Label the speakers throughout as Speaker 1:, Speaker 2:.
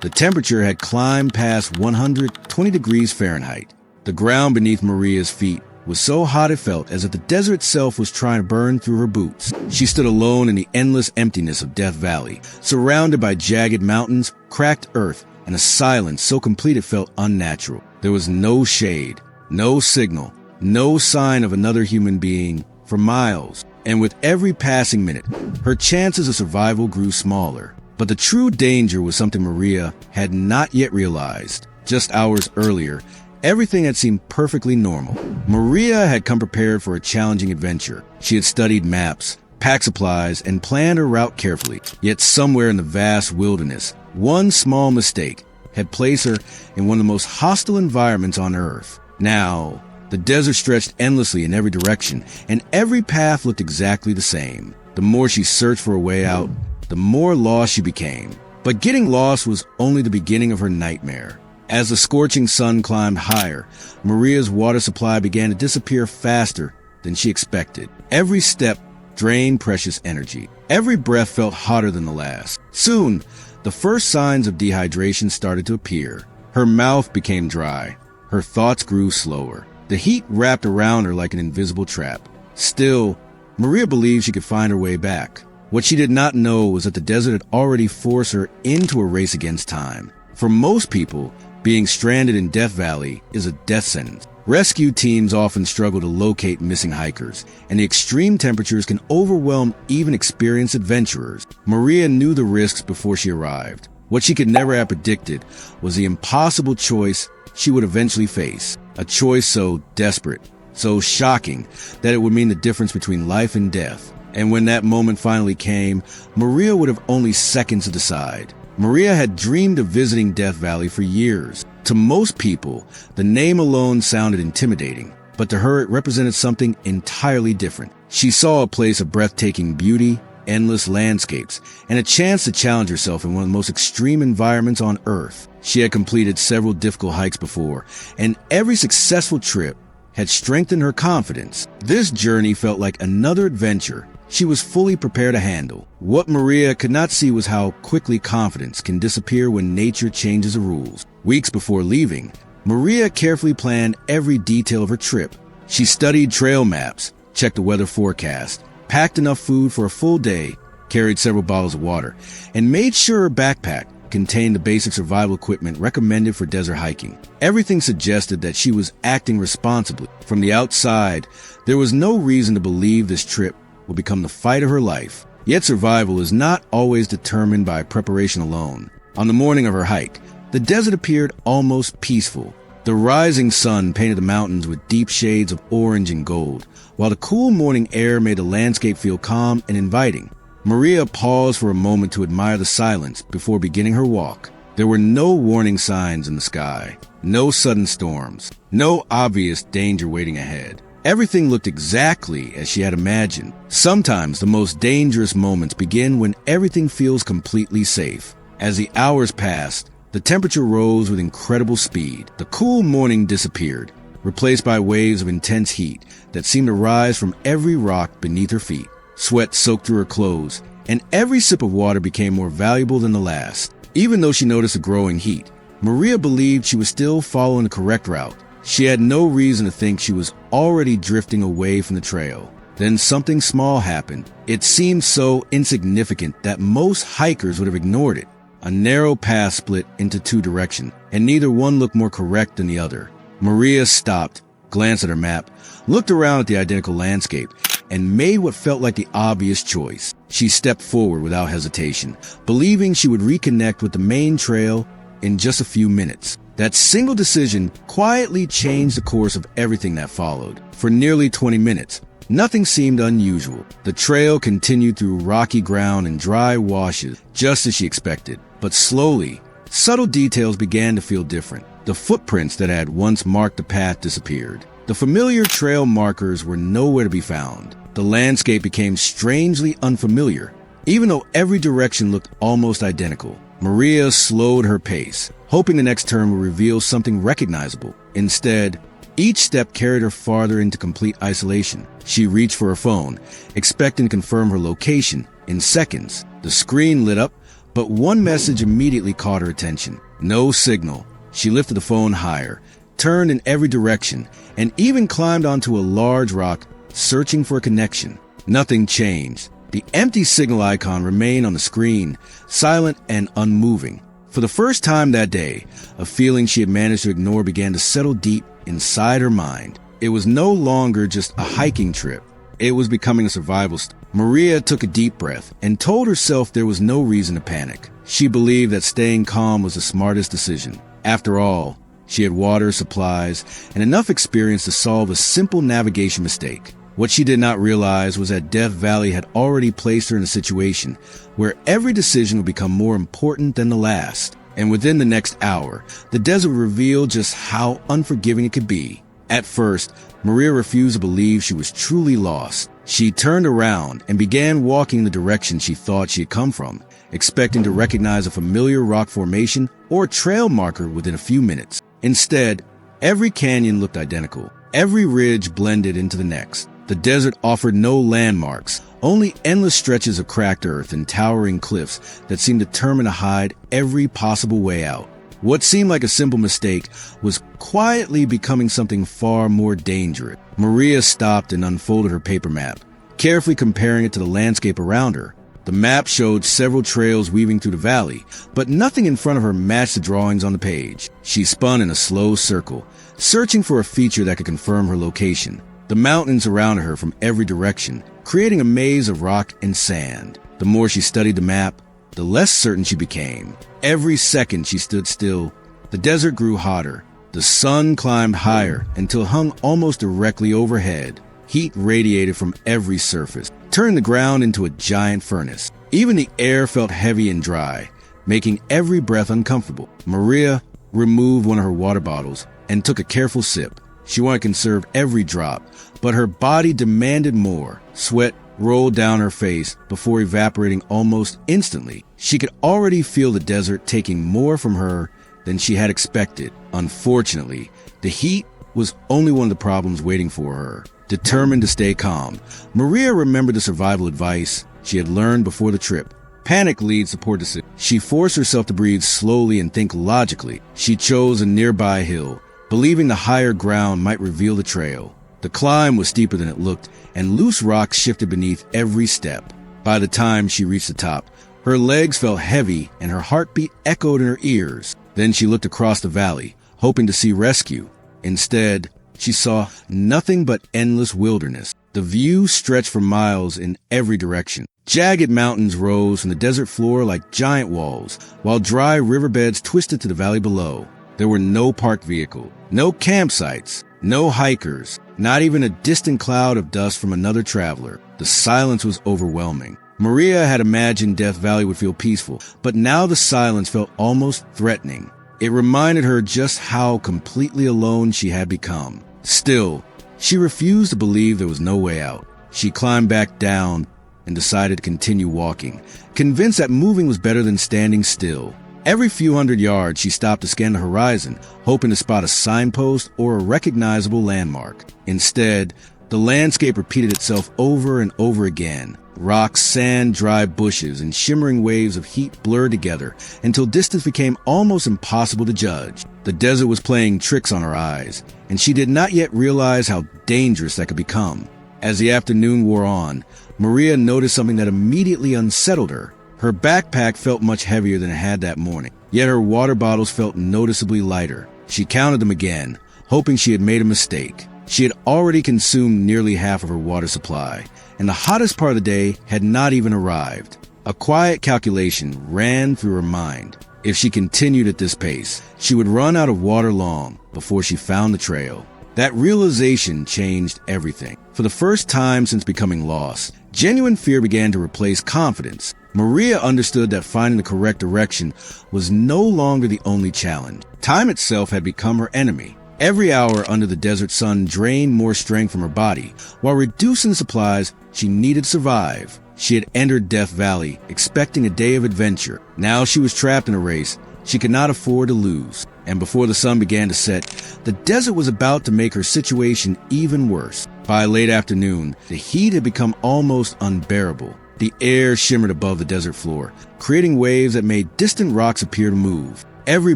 Speaker 1: The temperature had climbed past 120 degrees Fahrenheit. The ground beneath Maria's feet was so hot it felt as if the desert itself was trying to burn through her boots. She stood alone in the endless emptiness of Death Valley, surrounded by jagged mountains, cracked earth, and a silence so complete it felt unnatural. There was no shade, no signal, no sign of another human being for miles. And with every passing minute, her chances of survival grew smaller. But the true danger was something Maria had not yet realized. Just hours earlier, everything had seemed perfectly normal. Maria had come prepared for a challenging adventure. She had studied maps, packed supplies, and planned her route carefully. Yet somewhere in the vast wilderness, one small mistake had placed her in one of the most hostile environments on Earth. Now, the desert stretched endlessly in every direction, and every path looked exactly the same. The more she searched for a way out, the more lost she became. But getting lost was only the beginning of her nightmare. As the scorching sun climbed higher, Maria's water supply began to disappear faster than she expected. Every step drained precious energy. Every breath felt hotter than the last. Soon, the first signs of dehydration started to appear. Her mouth became dry. Her thoughts grew slower. The heat wrapped around her like an invisible trap. Still, Maria believed she could find her way back. What she did not know was that the desert had already forced her into a race against time. For most people, being stranded in Death Valley is a death sentence. Rescue teams often struggle to locate missing hikers, and the extreme temperatures can overwhelm even experienced adventurers. Maria knew the risks before she arrived. What she could never have predicted was the impossible choice she would eventually face. A choice so desperate, so shocking, that it would mean the difference between life and death. And when that moment finally came, Maria would have only seconds to decide. Maria had dreamed of visiting Death Valley for years. To most people, the name alone sounded intimidating, but to her it represented something entirely different. She saw a place of breathtaking beauty, endless landscapes, and a chance to challenge herself in one of the most extreme environments on Earth. She had completed several difficult hikes before, and every successful trip had strengthened her confidence. This journey felt like another adventure she was fully prepared to handle. What Maria could not see was how quickly confidence can disappear when nature changes the rules. Weeks before leaving, Maria carefully planned every detail of her trip. She studied trail maps, checked the weather forecast, packed enough food for a full day, carried several bottles of water, and made sure her backpack contained the basic survival equipment recommended for desert hiking. Everything suggested that she was acting responsibly. From the outside, there was no reason to believe this trip would become the fight of her life. Yet survival is not always determined by preparation alone. On the morning of her hike, the desert appeared almost peaceful. The rising sun painted the mountains with deep shades of orange and gold, while the cool morning air made the landscape feel calm and inviting. Maria paused for a moment to admire the silence before beginning her walk. There were no warning signs in the sky, no sudden storms, no obvious danger waiting ahead. Everything looked exactly as she had imagined. Sometimes the most dangerous moments begin when everything feels completely safe. As the hours passed, the temperature rose with incredible speed. The cool morning disappeared, replaced by waves of intense heat that seemed to rise from every rock beneath her feet. Sweat soaked through her clothes, and every sip of water became more valuable than the last. Even though she noticed the growing heat, Maria believed she was still following the correct route. She had no reason to think she was already drifting away from the trail. Then something small happened. It seemed so insignificant that most hikers would have ignored it. A narrow path split into two directions, and neither one looked more correct than the other. Maria stopped, glanced at her map, looked around at the identical landscape, and made what felt like the obvious choice. She stepped forward without hesitation, believing she would reconnect with the main trail in just a few minutes. That single decision quietly changed the course of everything that followed. For nearly 20 minutes, nothing seemed unusual. The trail continued through rocky ground and dry washes, just as she expected. But slowly, subtle details began to feel different. The footprints that had once marked the path disappeared. The familiar trail markers were nowhere to be found. The landscape became strangely unfamiliar, even though every direction looked almost identical. Maria slowed her pace, hoping the next turn would reveal something recognizable. Instead, each step carried her farther into complete isolation. She reached for her phone, expecting to confirm her location in seconds. The screen lit up, But one message immediately caught her attention. No signal. She lifted the phone higher, turned in every direction, and even climbed onto a large rock, searching for a connection. Nothing changed. The empty signal icon remained on the screen, silent and unmoving. For the first time that day, a feeling she had managed to ignore began to settle deep inside her mind. It was no longer just a hiking trip. It was becoming a survival Maria took a deep breath and told herself there was no reason to panic. She believed that staying calm was the smartest decision. After all, she had water, supplies, and enough experience to solve a simple navigation mistake. What she did not realize was that Death Valley had already placed her in a situation where every decision would become more important than the last. And within the next hour, the desert would reveal just how unforgiving it could be. At first, Maria refused to believe she was truly lost. She turned around and began walking in the direction she thought she had come from, expecting to recognize a familiar rock formation or a trail marker within a few minutes. Instead, every canyon looked identical. Every ridge blended into the next. The desert offered no landmarks, only endless stretches of cracked earth and towering cliffs that seemed determined to hide every possible way out. What seemed like a simple mistake was quietly becoming something far more dangerous. Maria stopped and unfolded her paper map, carefully comparing it to the landscape around her. The map showed several trails weaving through the valley, but nothing in front of her matched the drawings on the page. She spun in a slow circle, searching for a feature that could confirm her location. The mountains surrounded her from every direction, creating a maze of rock and sand. The more she studied the map, the less certain she became. Every second she stood still, the desert grew hotter. The sun climbed higher until it hung almost directly overhead. Heat radiated from every surface, turning the ground into a giant furnace. Even the air felt heavy and dry, making every breath uncomfortable. Maria removed one of her water bottles and took a careful sip. She wanted to conserve every drop, but her body demanded more. Sweat rolled down her face before evaporating almost instantly. She could already feel the desert taking more from her than she had expected. Unfortunately, the heat was only one of the problems waiting for her. Determined to stay calm, Maria remembered the survival advice she had learned before the trip. Panic leads to poor decisions. She forced herself to breathe slowly and think logically. She chose a nearby hill, believing the higher ground might reveal the trail. The climb was steeper than it looked, and loose rocks shifted beneath every step. By the time she reached the top, her legs felt heavy and her heartbeat echoed in her ears. Then she looked across the valley, hoping to see rescue. Instead, she saw nothing but endless wilderness. The view stretched for miles in every direction. Jagged mountains rose from the desert floor like giant walls, while dry riverbeds twisted to the valley below. There were no parked vehicles, no campsites, no hikers, not even a distant cloud of dust from another traveler. The silence was overwhelming. Maria had imagined Death Valley would feel peaceful, but now the silence felt almost threatening. It reminded her just how completely alone she had become. Still, she refused to believe there was no way out. She climbed back down and decided to continue walking, convinced that moving was better than standing still. Every few hundred yards, she stopped to scan the horizon, hoping to spot a signpost or a recognizable landmark. Instead, the landscape repeated itself over and over again. Rocks, sand, dry bushes, and shimmering waves of heat blurred together until distance became almost impossible to judge. The desert was playing tricks on her eyes, and she did not yet realize how dangerous that could become. As the afternoon wore on, Maria noticed something that immediately unsettled her. Her backpack felt much heavier than it had that morning, yet her water bottles felt noticeably lighter. She counted them again, hoping she had made a mistake. She had already consumed nearly half of her water supply, and the hottest part of the day had not even arrived. A quiet calculation ran through her mind. If she continued at this pace, she would run out of water long before she found the trail. That realization changed everything. For the first time since becoming lost, genuine fear began to replace confidence. Maria understood that finding the correct direction was no longer the only challenge. Time itself had become her enemy. Every hour under the desert sun drained more strength from her body, while reducing the supplies she needed to survive. She had entered Death Valley, expecting a day of adventure. Now she was trapped in a race she could not afford to lose. And before the sun began to set, the desert was about to make her situation even worse. By late afternoon, the heat had become almost unbearable. The air shimmered above the desert floor, creating waves that made distant rocks appear to move. Every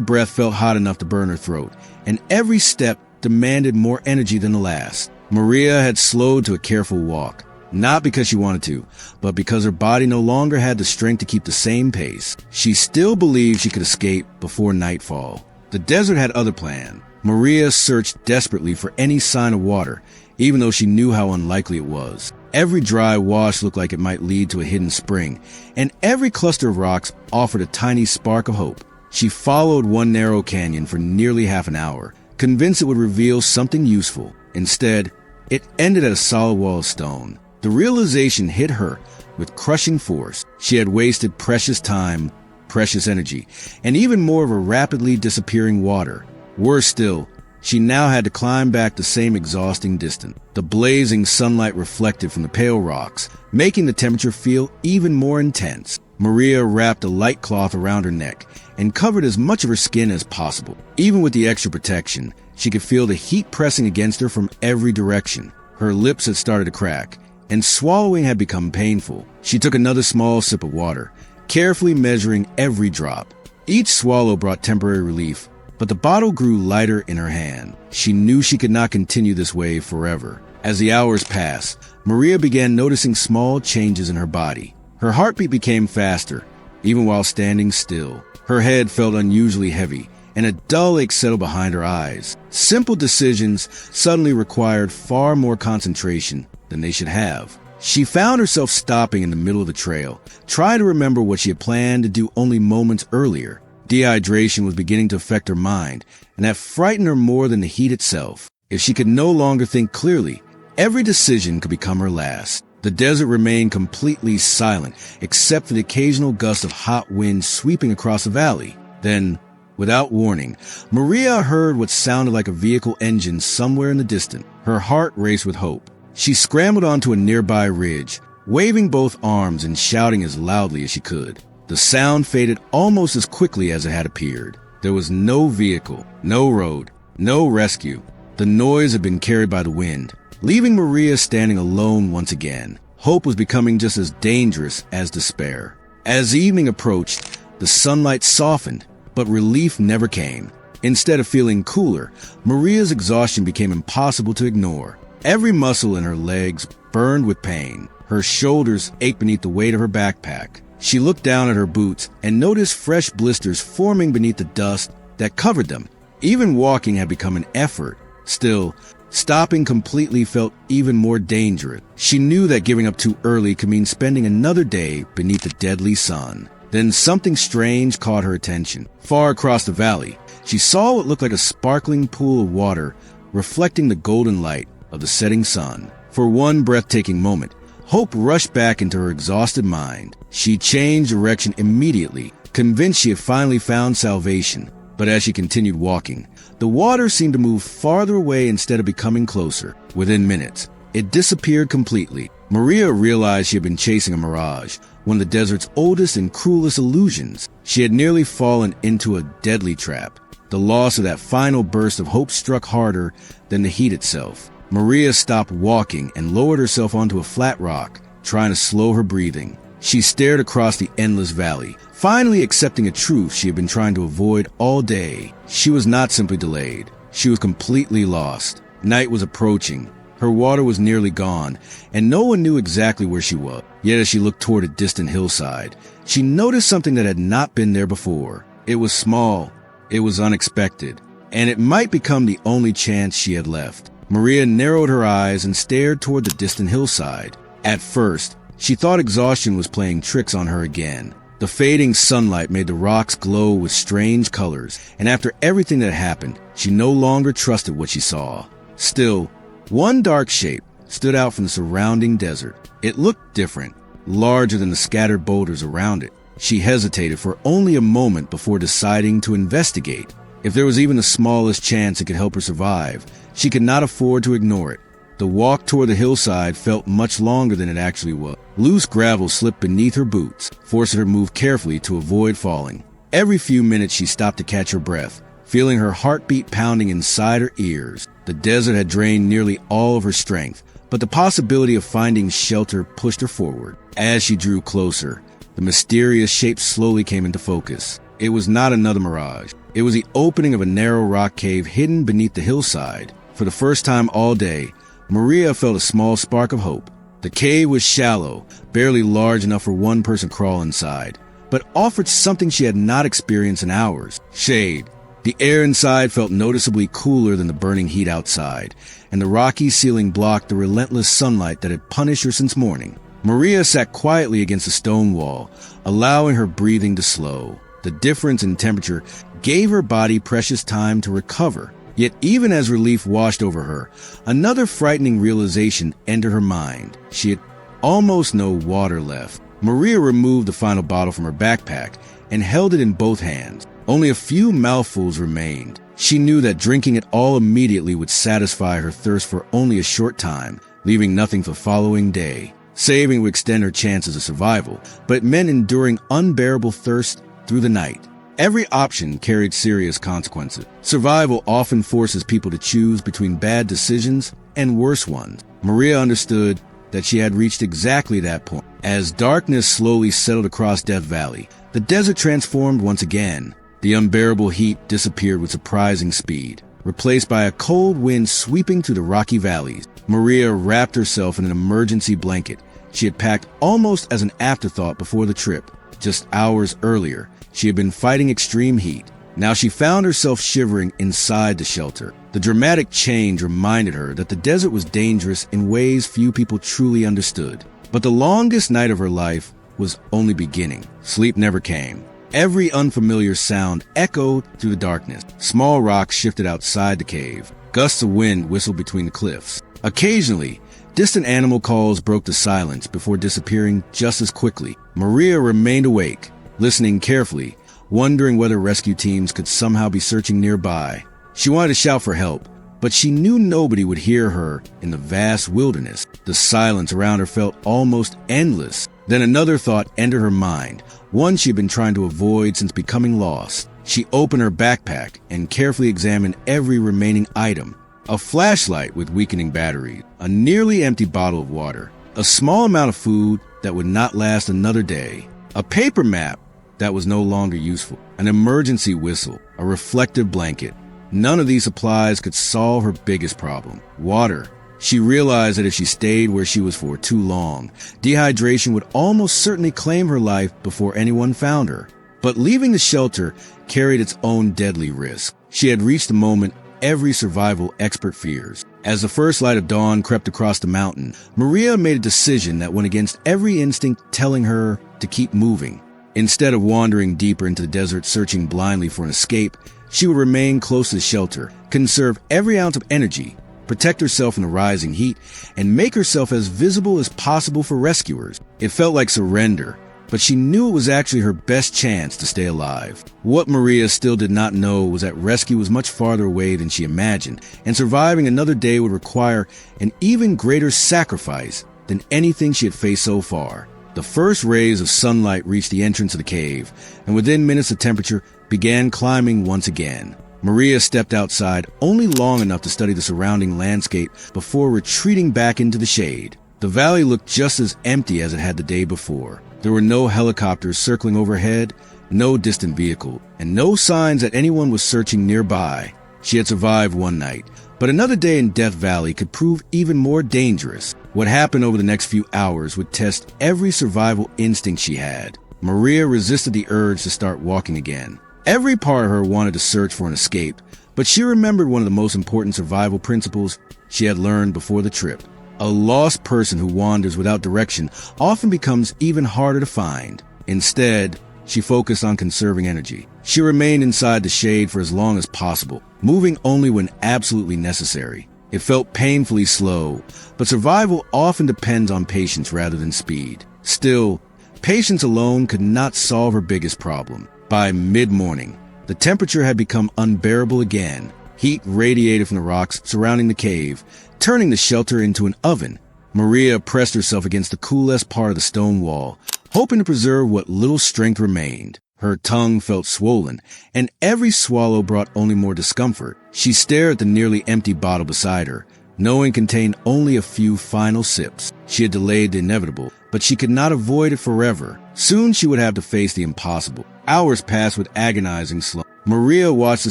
Speaker 1: breath felt hot enough to burn her throat, and every step demanded more energy than the last. Maria had slowed to a careful walk, not because she wanted to, but because her body no longer had the strength to keep the same pace. She still believed she could escape before nightfall. The desert had other plans. Maria searched desperately for any sign of water, even though she knew how unlikely it was. Every dry wash looked like it might lead to a hidden spring, and every cluster of rocks offered a tiny spark of hope. She followed one narrow canyon for nearly half an hour, convinced it would reveal something useful. Instead, it ended at a solid wall of stone. The realization hit her with crushing force. She had wasted precious time, precious energy, and even more of a rapidly disappearing water. Worse still, she now had to climb back the same exhausting distance. The blazing sunlight reflected from the pale rocks, making the temperature feel even more intense. Maria wrapped a light cloth around her neck and covered as much of her skin as possible. Even with the extra protection, she could feel the heat pressing against her from every direction. Her lips had started to crack, and swallowing had become painful. She took another small sip of water, carefully measuring every drop. Each swallow brought temporary relief, but the bottle grew lighter in her hand. She knew she could not continue this way forever. As the hours passed, Maria began noticing small changes in her body. Her heartbeat became faster, even while standing still. Her head felt unusually heavy, and a dull ache settled behind her eyes. Simple decisions suddenly required far more concentration than they should have. She found herself stopping in the middle of the trail, trying to remember what she had planned to do only moments earlier. Dehydration was beginning to affect her mind, and that frightened her more than the heat itself. If she could no longer think clearly, every decision could become her last. The desert remained completely silent, except for the occasional gust of hot wind sweeping across the valley. Then, without warning, Maria heard what sounded like a vehicle engine somewhere in the distance. Her heart raced with hope. She scrambled onto a nearby ridge, waving both arms and shouting as loudly as she could. The sound faded almost as quickly as it had appeared. There was no vehicle, no road, no rescue. The noise had been carried by the wind, leaving Maria standing alone once again. Hope was becoming just as dangerous as despair. As evening approached, the sunlight softened, but relief never came. Instead of feeling cooler, Maria's exhaustion became impossible to ignore. Every muscle in her legs burned with pain. Her shoulders ached beneath the weight of her backpack. She looked down at her boots and noticed fresh blisters forming beneath the dust that covered them. Even walking had become an effort. Still, stopping completely felt even more dangerous. She knew that giving up too early could mean spending another day beneath the deadly sun. Then something strange caught her attention. Far across the valley, she saw what looked like a sparkling pool of water reflecting the golden light of the setting sun. For one breathtaking moment, hope rushed back into her exhausted mind. She changed direction immediately, convinced she had finally found salvation. But as she continued walking, the water seemed to move farther away instead of becoming closer. Within minutes, it disappeared completely. Maria realized she had been chasing a mirage, one of the desert's oldest and cruelest illusions. She had nearly fallen into a deadly trap. The loss of that final burst of hope struck harder than the heat itself. Maria stopped walking and lowered herself onto a flat rock, trying to slow her breathing. She stared across the endless valley, finally accepting a truth she had been trying to avoid all day. She was not simply delayed. She was completely lost. Night was approaching. Her water was nearly gone, and no one knew exactly where she was. Yet as she looked toward a distant hillside, she noticed something that had not been there before. It was small, it was unexpected, and it might become the only chance she had left. Maria narrowed her eyes and stared toward the distant hillside. At first, she thought exhaustion was playing tricks on her again. The fading sunlight made the rocks glow with strange colors, and after everything that happened, she no longer trusted what she saw. Still, one dark shape stood out from the surrounding desert. It looked different, larger than the scattered boulders around it. She hesitated for only a moment before deciding to investigate. If there was even the smallest chance it could help her survive, she could not afford to ignore it. The walk toward the hillside felt much longer than it actually was. Loose gravel slipped beneath her boots, forcing her to move carefully to avoid falling. Every few minutes she stopped to catch her breath, feeling her heartbeat pounding inside her ears. The desert had drained nearly all of her strength, but the possibility of finding shelter pushed her forward. As she drew closer, the mysterious shape slowly came into focus. It was not another mirage. It was the opening of a narrow rock cave hidden beneath the hillside. For the first time all day, Maria felt a small spark of hope. The cave was shallow, barely large enough for one person to crawl inside, but offered something she had not experienced in hours: shade. The air inside felt noticeably cooler than the burning heat outside, and the rocky ceiling blocked the relentless sunlight that had punished her since morning. Maria sat quietly against the stone wall, allowing her breathing to slow. The difference in temperature gave her body precious time to recover. Yet even as relief washed over her, another frightening realization entered her mind. She had almost no water left. Maria removed the final bottle from her backpack and held it in both hands. Only a few mouthfuls remained. She knew that drinking it all immediately would satisfy her thirst for only a short time, leaving nothing for the following day. Saving would extend her chances of survival, but it meant enduring unbearable thirst through the night. Every option carried serious consequences. Survival often forces people to choose between bad decisions and worse ones. Maria understood that she had reached exactly that point. As darkness slowly settled across Death Valley, the desert transformed once again. The unbearable heat disappeared with surprising speed, replaced by a cold wind sweeping through the rocky valleys. Maria wrapped herself in an emergency blanket she had packed almost as an afterthought before the trip. Just hours earlier, she had been fighting extreme heat. Now she found herself shivering inside the shelter. The dramatic change reminded her that the desert was dangerous in ways few people truly understood. But the longest night of her life was only beginning. Sleep never came. Every unfamiliar sound echoed through the darkness. Small rocks shifted outside the cave. Gusts of wind whistled between the cliffs. Occasionally, distant animal calls broke the silence before disappearing just as quickly. Maria remained awake, listening carefully, wondering whether rescue teams could somehow be searching nearby. She wanted to shout for help, but she knew nobody would hear her in the vast wilderness. The silence around her felt almost endless. Then another thought entered her mind, one she had been trying to avoid since becoming lost. She opened her backpack and carefully examined every remaining item. A flashlight with weakening batteries, a nearly empty bottle of water, a small amount of food that would not last another day, a paper map that was no longer useful, an emergency whistle, a reflective blanket. None of these supplies could solve her biggest problem: water. She realized that if she stayed where she was for too long, dehydration would almost certainly claim her life before anyone found her. But leaving the shelter carried its own deadly risk. She had reached the moment every survival expert fears. As the first light of dawn crept across the mountain, Maria made a decision that went against every instinct telling her to keep moving. Instead of wandering deeper into the desert searching blindly for an escape, she would remain close to the shelter, conserve every ounce of energy, protect herself from the rising heat, and make herself as visible as possible for rescuers. It felt like surrender, but she knew it was actually her best chance to stay alive. What Maria still did not know was that rescue was much farther away than she imagined, and surviving another day would require an even greater sacrifice than anything she had faced so far. The first rays of sunlight reached the entrance of the cave, and within minutes the temperature began climbing once again. Maria stepped outside only long enough to study the surrounding landscape before retreating back into the shade. The valley looked just as empty as it had the day before. There were no helicopters circling overhead, no distant vehicle, and no signs that anyone was searching nearby. She had survived one night, but another day in Death Valley could prove even more dangerous. What happened over the next few hours would test every survival instinct she had. Maria resisted the urge to start walking again. Every part of her wanted to search for an escape, but she remembered one of the most important survival principles she had learned before the trip. A lost person who wanders without direction often becomes even harder to find. Instead, she focused on conserving energy. She remained inside the shade for as long as possible, moving only when absolutely necessary. It felt painfully slow, but survival often depends on patience rather than speed. Still, patience alone could not solve her biggest problem. By mid-morning, the temperature had become unbearable again. Heat radiated from the rocks surrounding the cave, turning the shelter into an oven. Maria pressed herself against the coolest part of the stone wall, hoping to preserve what little strength remained. Her tongue felt swollen, and every swallow brought only more discomfort. She stared at the nearly empty bottle beside her, knowing it contained only a few final sips. She had delayed the inevitable, but she could not avoid it forever. Soon she would have to face the impossible. Hours passed with agonizing slow. Maria watched the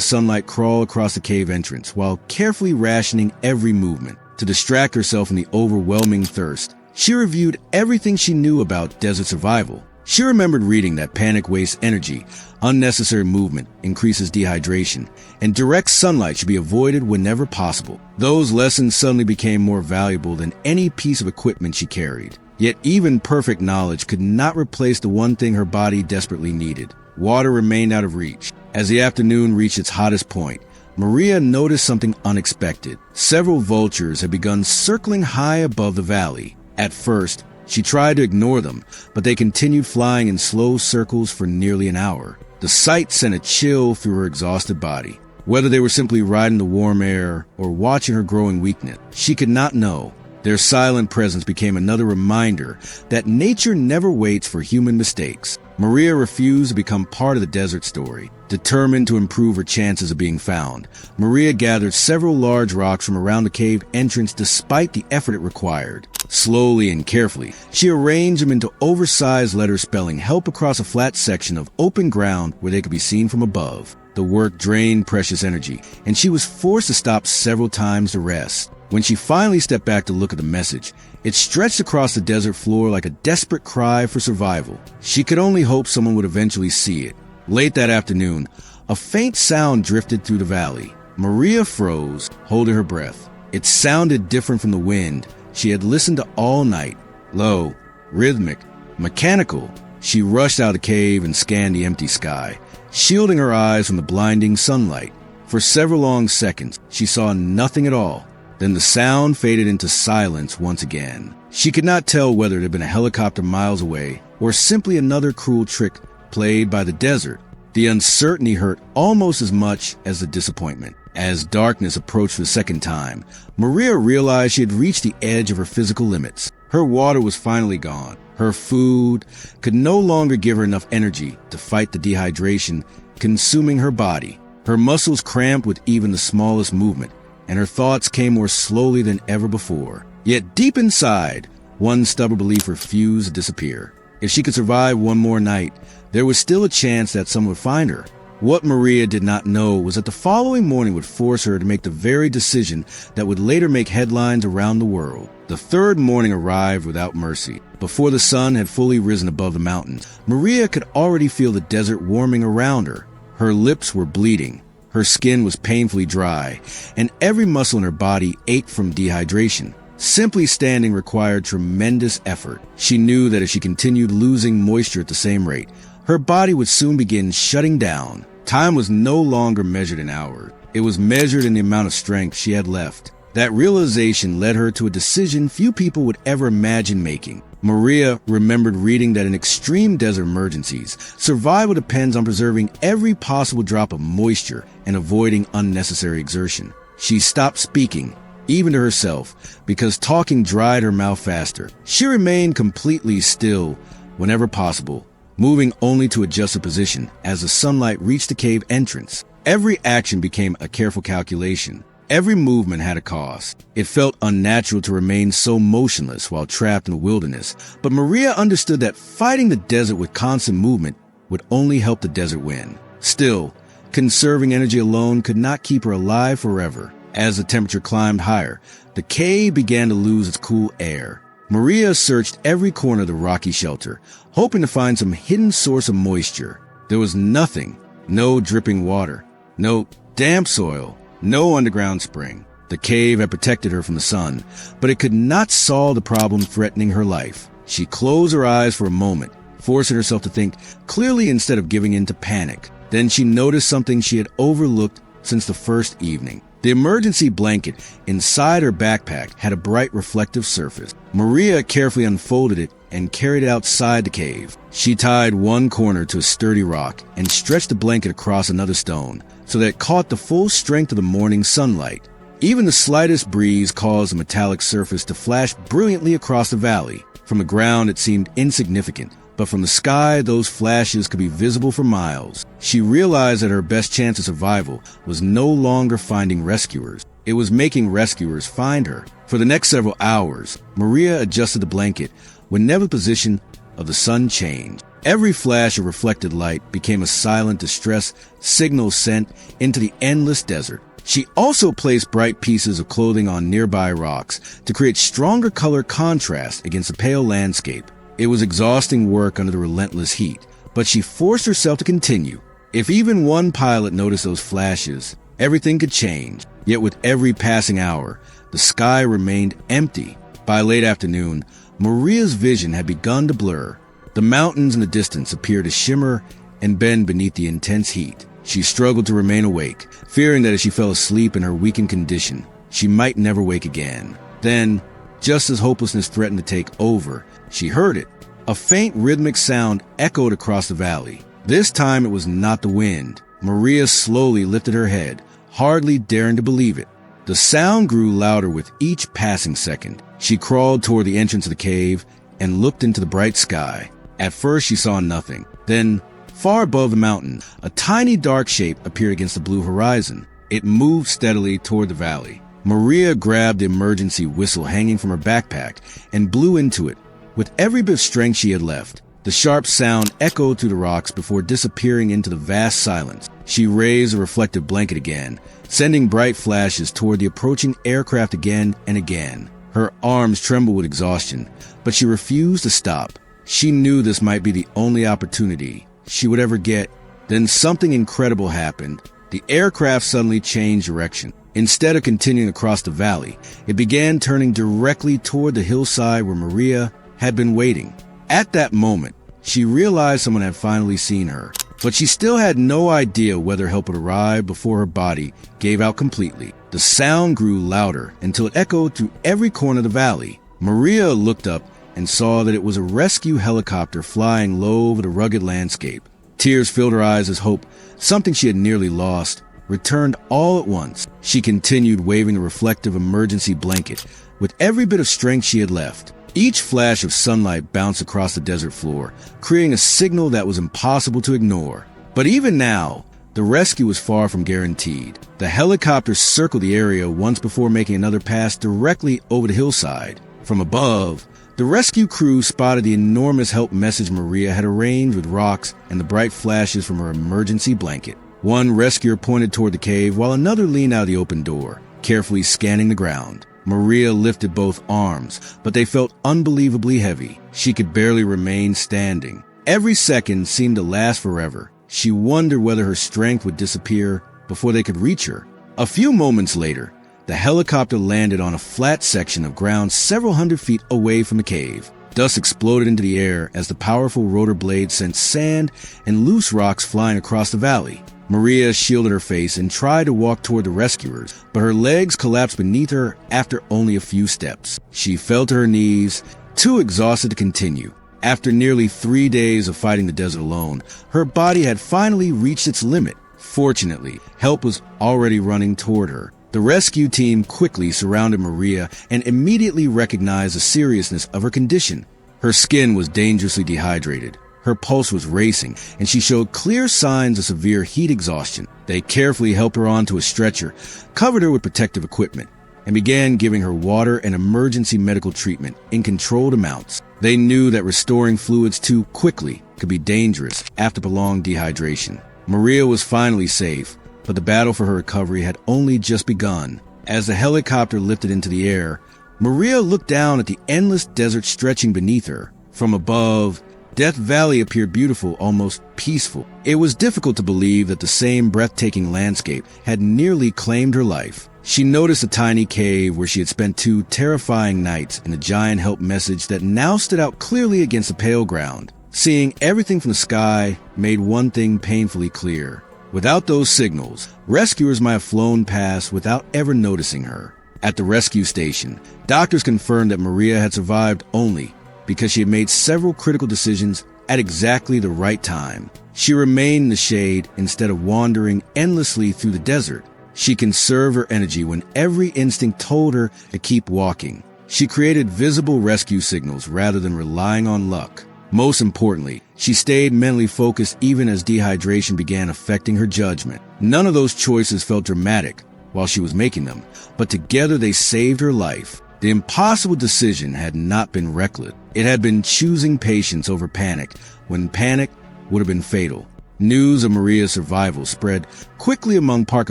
Speaker 1: sunlight crawl across the cave entrance while carefully rationing every movement. To distract herself from the overwhelming thirst, she reviewed everything she knew about desert survival. She remembered reading that panic wastes energy, unnecessary movement increases dehydration, and direct sunlight should be avoided whenever possible. Those lessons suddenly became more valuable than any piece of equipment she carried. Yet even perfect knowledge could not replace the one thing her body desperately needed. Water remained out of reach. As the afternoon reached its hottest point, Maria noticed something unexpected. Several vultures had begun circling high above the valley. At first, she tried to ignore them, but they continued flying in slow circles for nearly an hour. The sight sent a chill through her exhausted body. Whether they were simply riding the warm air or watching her growing weakness, she could not know. Their silent presence became another reminder that nature never waits for human mistakes. Maria refused to become part of the desert story. Determined to improve her chances of being found, Maria gathered several large rocks from around the cave entrance despite the effort it required. Slowly and carefully, she arranged them into oversized letters spelling help across a flat section of open ground where they could be seen from above. The work drained precious energy, and she was forced to stop several times to rest. When she finally stepped back to look at the message, it stretched across the desert floor like a desperate cry for survival. She could only hope someone would eventually see it. Late that afternoon, a faint sound drifted through the valley. Maria froze, holding her breath. It sounded different from the wind she had listened to all night. Low, rhythmic, mechanical. She rushed out of the cave and scanned the empty sky, shielding her eyes from the blinding sunlight. For several long seconds, she saw nothing at all. Then the sound faded into silence once again. She could not tell whether it had been a helicopter miles away or simply another cruel trick played by the desert. The uncertainty hurt almost as much as the disappointment. As darkness approached for the second time, Maria realized she had reached the edge of her physical limits. Her water was finally gone. Her food could no longer give her enough energy to fight the dehydration consuming her body. Her muscles cramped with even the smallest movement, and her thoughts came more slowly than ever before. Yet deep inside, one stubborn belief refused to disappear. If she could survive one more night, there was still a chance that someone would find her. What Maria did not know was that the following morning would force her to make the very decision that would later make headlines around the world. The third morning arrived without mercy. Before the sun had fully risen above the mountains, Maria could already feel the desert warming around her. Her lips were bleeding. Her skin was painfully dry, and every muscle in her body ached from dehydration. Simply standing required tremendous effort. She knew that if she continued losing moisture at the same rate, her body would soon begin shutting down. Time was no longer measured in hours. It was measured in the amount of strength she had left. That realization led her to a decision few people would ever imagine making. Maria remembered reading that in extreme desert emergencies, survival depends on preserving every possible drop of moisture and avoiding unnecessary exertion. She stopped speaking, even to herself, because talking dried her mouth faster. She remained completely still whenever possible, moving only to adjust her position as the sunlight reached the cave entrance. Every action became a careful calculation. Every movement had a cost. It felt unnatural to remain so motionless while trapped in the wilderness, but Maria understood that fighting the desert with constant movement would only help the desert win. Still, conserving energy alone could not keep her alive forever. As the temperature climbed higher, the cave began to lose its cool air. Maria searched every corner of the rocky shelter, hoping to find some hidden source of moisture. There was nothing. No dripping water. No damp soil. No underground spring. The cave had protected her from the sun, but it could not solve the problem threatening her life. She closed her eyes for a moment, forcing herself to think clearly instead of giving in to panic. Then she noticed something she had overlooked since the first evening. The emergency blanket inside her backpack had a bright reflective surface. Maria carefully unfolded it and carried it outside the cave. She tied one corner to a sturdy rock and stretched the blanket across another stone so that it caught the full strength of the morning sunlight. Even the slightest breeze caused the metallic surface to flash brilliantly across the valley. From the ground it seemed insignificant, but from the sky those flashes could be visible for miles. She realized that her best chance of survival was no longer finding rescuers. It was making rescuers find her. For the next several hours, Maria adjusted the blanket whenever the position of the sun changed. Every flash of reflected light became a silent distress signal sent into the endless desert. She also placed bright pieces of clothing on nearby rocks to create stronger color contrast against the pale landscape. It was exhausting work under the relentless heat, but she forced herself to continue. If even one pilot noticed those flashes, everything could change. Yet with every passing hour, the sky remained empty. By late afternoon, Maria's vision had begun to blur. The mountains in the distance appeared to shimmer and bend beneath the intense heat. She struggled to remain awake, fearing that if she fell asleep in her weakened condition, she might never wake again. Then, just as hopelessness threatened to take over, she heard it. A faint rhythmic sound echoed across the valley. This time it was not the wind. Maria slowly lifted her head, hardly daring to believe it. The sound grew louder with each passing second. She crawled toward the entrance of the cave and looked into the bright sky. At first she saw nothing. Then, far above the mountain, a tiny dark shape appeared against the blue horizon. It moved steadily toward the valley. Maria grabbed the emergency whistle hanging from her backpack and blew into it. With every bit of strength she had left, the sharp sound echoed through the rocks before disappearing into the vast silence. She raised a reflective blanket again, sending bright flashes toward the approaching aircraft again and again. Her arms trembled with exhaustion, but she refused to stop. She knew this might be the only opportunity she would ever get. Then something incredible happened. The aircraft suddenly changed direction. Instead of continuing across the valley, it began turning directly toward the hillside where Maria had been waiting. At that moment, she realized someone had finally seen her, but she still had no idea whether help would arrive before her body gave out completely. The sound grew louder until it echoed through every corner of the valley. Maria looked up and saw that it was a rescue helicopter flying low over the rugged landscape. Tears filled her eyes as hope, something she had nearly lost, returned all at once. She continued waving the reflective emergency blanket with every bit of strength she had left. Each flash of sunlight bounced across the desert floor, creating a signal that was impossible to ignore. But even now, the rescue was far from guaranteed. The helicopter circled the area once before making another pass directly over the hillside. From above, the rescue crew spotted the enormous help message Maria had arranged with rocks and the bright flashes from her emergency blanket. One rescuer pointed toward the cave while another leaned out the open door, carefully scanning the ground. Maria lifted both arms, but they felt unbelievably heavy. She could barely remain standing. Every second seemed to last forever. She wondered whether her strength would disappear before they could reach her. A few moments later, the helicopter landed on a flat section of ground several hundred feet away from the cave. Dust exploded into the air as the powerful rotor blades sent sand and loose rocks flying across the valley. Maria shielded her face and tried to walk toward the rescuers, but her legs collapsed beneath her after only a few steps. She fell to her knees, too exhausted to continue. After nearly 3 days of fighting the desert alone, her body had finally reached its limit. Fortunately, help was already running toward her. The rescue team quickly surrounded Maria and immediately recognized the seriousness of her condition. Her skin was dangerously dehydrated. Her pulse was racing, and she showed clear signs of severe heat exhaustion. They carefully helped her onto a stretcher, covered her with protective equipment, and began giving her water and emergency medical treatment in controlled amounts. They knew that restoring fluids too quickly could be dangerous after prolonged dehydration. Maria was finally safe, but the battle for her recovery had only just begun. As the helicopter lifted into the air, Maria looked down at the endless desert stretching beneath her. From above, Death Valley appeared beautiful, almost peaceful. It was difficult to believe that the same breathtaking landscape had nearly claimed her life. She noticed a tiny cave where she had spent 2 terrifying nights and a giant help message that now stood out clearly against the pale ground. Seeing everything from the sky made one thing painfully clear. Without those signals, rescuers might have flown past without ever noticing her. At the rescue station, doctors confirmed that Maria had survived only because she had made several critical decisions at exactly the right time. She remained in the shade instead of wandering endlessly through the desert. She conserved her energy when every instinct told her to keep walking. She created visible rescue signals rather than relying on luck. Most importantly, she stayed mentally focused even as dehydration began affecting her judgment. None of those choices felt dramatic, while she was making them, but together they saved her life. The impossible decision had not been reckless. It had been choosing patience over panic, when panic would have been fatal. News of Maria's survival spread quickly among park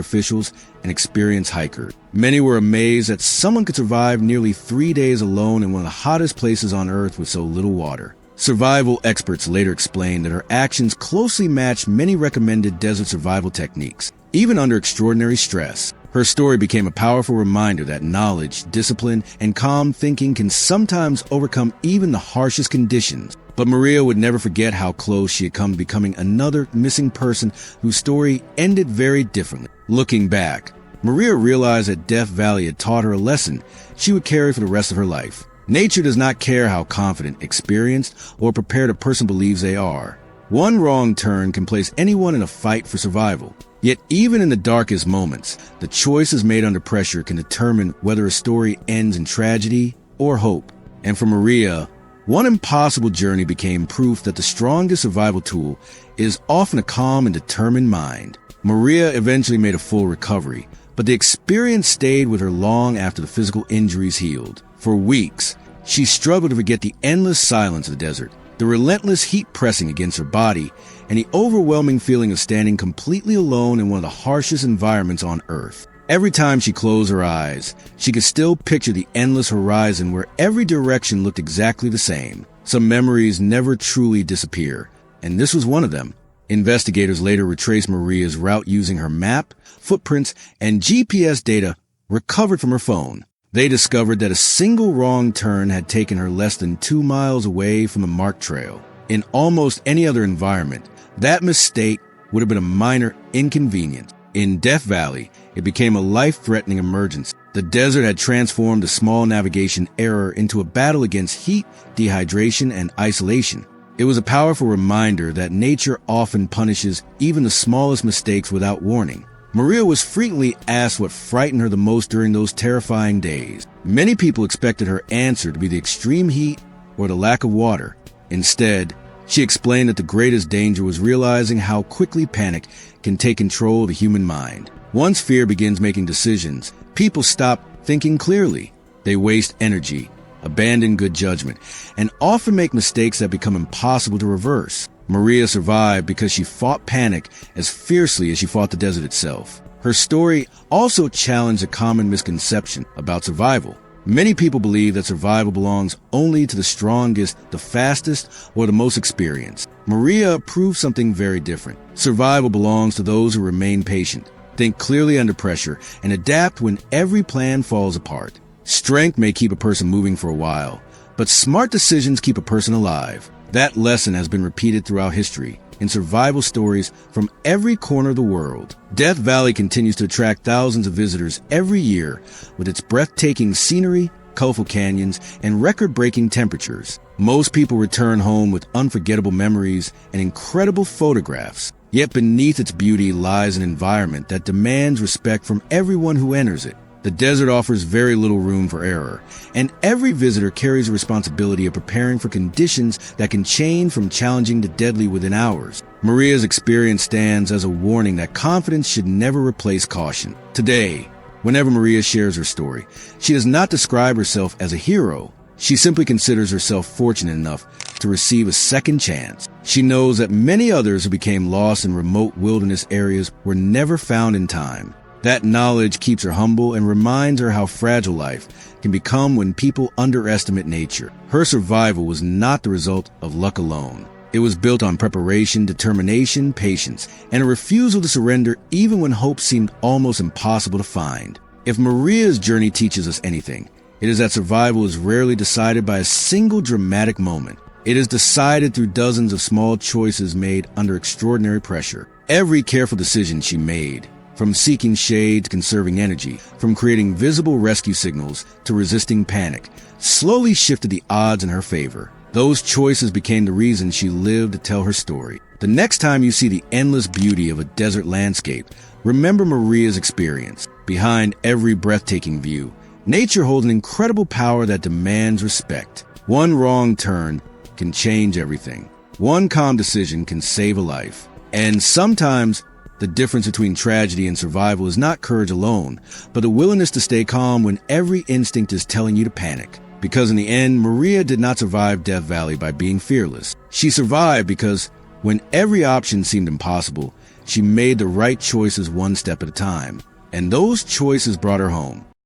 Speaker 1: officials and experienced hikers. Many were amazed that someone could survive nearly 3 days alone in one of the hottest places on Earth with so little water. Survival experts later explained that her actions closely matched many recommended desert survival techniques, even under extraordinary stress. Her story became a powerful reminder that knowledge, discipline, and calm thinking can sometimes overcome even the harshest conditions. But Maria would never forget how close she had come to becoming another missing person whose story ended very differently. Looking back, Maria realized that Death Valley had taught her a lesson she would carry for the rest of her life. Nature does not care how confident, experienced, or prepared a person believes they are. One wrong turn can place anyone in a fight for survival. Yet even in the darkest moments, the choices made under pressure can determine whether a story ends in tragedy or hope. And for Maria, one impossible journey became proof that the strongest survival tool is often a calm and determined mind. Maria eventually made a full recovery, but the experience stayed with her long after the physical injuries healed. For weeks, she struggled to forget the endless silence of the desert, the relentless heat pressing against her body, and the overwhelming feeling of standing completely alone in one of the harshest environments on Earth. Every time she closed her eyes, she could still picture the endless horizon where every direction looked exactly the same. Some memories never truly disappear, and this was one of them. Investigators later retraced Maria's route using her map, footprints, and GPS data recovered from her phone. They discovered that a single wrong turn had taken her less than 2 miles away from the marked trail. In almost any other environment, that mistake would have been a minor inconvenience. In Death Valley, it became a life-threatening emergency. The desert had transformed a small navigation error into a battle against heat, dehydration, and isolation. It was a powerful reminder that nature often punishes even the smallest mistakes without warning. Maria was frequently asked what frightened her the most during those terrifying days. Many people expected her answer to be the extreme heat or the lack of water. Instead, she explained that the greatest danger was realizing how quickly panic can take control of the human mind. Once fear begins making decisions, people stop thinking clearly. They waste energy, abandon good judgment, and often make mistakes that become impossible to reverse. Maria survived because she fought panic as fiercely as she fought the desert itself. Her story also challenged a common misconception about survival. Many people believe that survival belongs only to the strongest, the fastest, or the most experienced. Maria proved something very different. Survival belongs to those who remain patient, think clearly under pressure, and adapt when every plan falls apart. Strength may keep a person moving for a while, but smart decisions keep a person alive. That lesson has been repeated throughout history in survival stories from every corner of the world. Death Valley continues to attract thousands of visitors every year with its breathtaking scenery, colorful canyons, and record-breaking temperatures. Most people return home with unforgettable memories and incredible photographs. Yet beneath its beauty lies an environment that demands respect from everyone who enters it. The desert offers very little room for error, and every visitor carries a responsibility of preparing for conditions that can change from challenging to deadly within hours. Maria's experience stands as a warning that confidence should never replace caution. Today, whenever Maria shares her story, she does not describe herself as a hero. She simply considers herself fortunate enough to receive a second chance. She knows that many others who became lost in remote wilderness areas were never found in time. That knowledge keeps her humble and reminds her how fragile life can become when people underestimate nature. Her survival was not the result of luck alone. It was built on preparation, determination, patience, and a refusal to surrender even when hope seemed almost impossible to find. If Maria's journey teaches us anything, it is that survival is rarely decided by a single dramatic moment. It is decided through dozens of small choices made under extraordinary pressure. Every careful decision she made, from seeking shade to conserving energy, from creating visible rescue signals to resisting panic, slowly shifted the odds in her favor. Those choices became the reason she lived to tell her story. The next time you see the endless beauty of a desert landscape, remember Maria's experience. Behind every breathtaking view, nature holds an incredible power that demands respect. One wrong turn can change everything. One calm decision can save a life. And sometimes, The difference between tragedy and survival is not courage alone, but the willingness to stay calm when every instinct is telling you to panic. Because in the end, Maria did not survive Death Valley by being fearless. She survived because when every option seemed impossible, she made the right choices one step at a time. And those choices brought her home.